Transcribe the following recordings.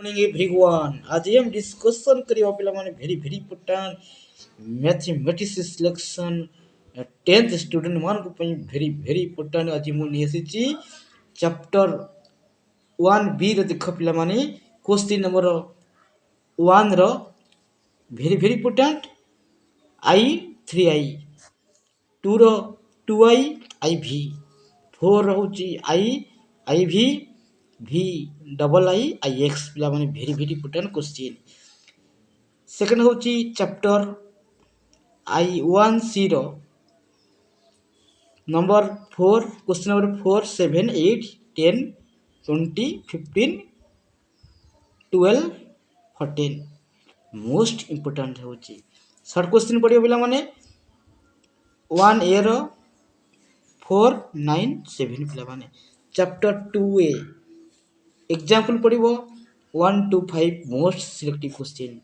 Morning everyone. आज हम discussion करिया पिला माने very important mathematics selection 10th student मान को पई वेरी इंपोर्टेंट। आज मु नि एसिची चैप्टर 1b रे देख पिला माने क्वेश्चन नंबर 1 रो वेरी इंपोर्टेंट आई 3i 2 रो 2i iv 4 रहउची iv v double I X पिला माने वेरी इंपोर्टेंट क्वेश्चन। सेकंड होची चैप्टर आई 1c रो number 4 question number 4 7 8 10 20 15 12 14 most important होची। थर्ड क्वेश्चन पड़ियो पिला माने 1a रो 4 9 7 पिला माने चैप्टर 2a एग्जांपल पड़िबो 1 to 5 most selective question.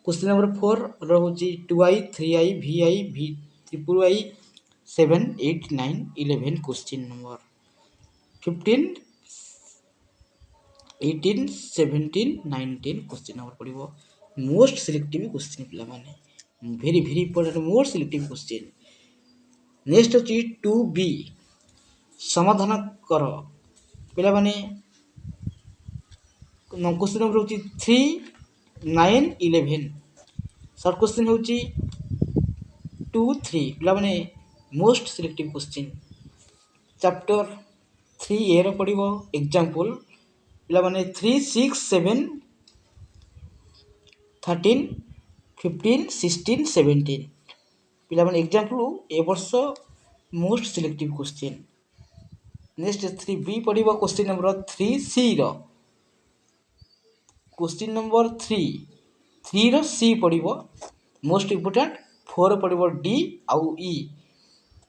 Question number 4 रहउची 2i 3i vi v triple i 7 8 9 11 question number 15 18 17 19 question number पड़िबो मोस्ट सिलेक्टिव क्वेश्चन पिला माने very important most selective question. Next होची 2b समाधान करो पिला माने क्वेश्चन नंबर होची 3 9 11 शॉर्ट क्वेश्चन होची 2 3 पिला माने most selective question. Chapter 3a रो पड़िबो एग्जांपल पिला माने 3 6 7 13 15 16 17 पिला माने एग्जांपल ए वर्ष most selective question. Next 3b पड़िबो क्वेश्चन नंबर 3c रो क्वेश्चन नंबर 3 रो सी पड़िबो मोस्ट इंपोर्टेंट 4 पड़िबो डी आउ ई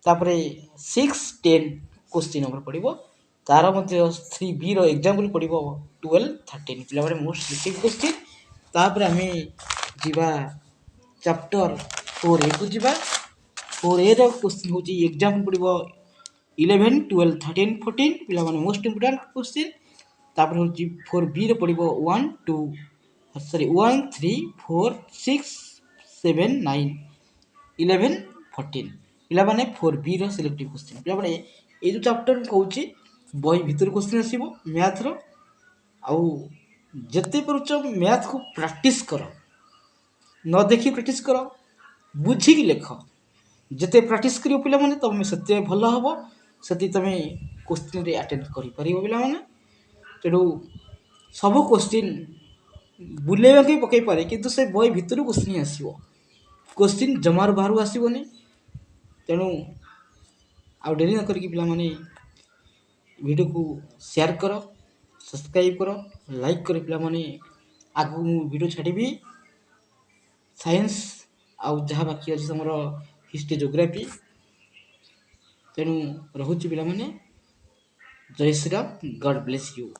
तापरे 6 10 क्वेश्चन नंबर पड़िबो तार मध्ये 3b रो एग्जांपल पड़िबो 12 13 पिला माने मोस्ट सिलेक्टिव क्वेश्चन। तापरे हमें जिबा चैप्टर 4a को जिबा 4a रो क्वेश्चन होची एग्जांपल पड़िबो 11 12 13 14 पिला माने मोस्ट इंपोर्टेंट क्वेश्चन। तापर होची 4b रे पड़िबो 1 2 सॉरी 1 3 4 6 7 9 11 14 पिला माने 4b रो सिलेक्टिव क्वेश्चन। पिला माने ए जो चैप्टर कहूची बही भीतर क्वेश्चन आसीबो मैथ रो आउ जते परुच मैथ को प्रैक्टिस करो न देखि प्रैक्टिस करो बुझी कि लेख जते प्रैक्टिस करियो पिला माने तमे सत्य भलो हबो सती तमे क्वेश्चन रे अटेंड करि परिबो पिला माने। तेडू सब क्वेश्चन बुलेबा के पकई पारे किंतु से बही भीतर क्वेश्चन आसीबो क्वेश्चन जमार बाहर आसीबोनी। तेणु आ डेरी न करिक पिला माने वीडियो को शेयर करो सब्सक्राइब करो लाइक करो पिला माने आगु वीडियो छाड़ीबी साइंस आउ जहाँ बाकी अच्छी समर हिस्ट्री ज्योग्राफी। तेणु रहुची पिला माने जय Shri Ram God bless you.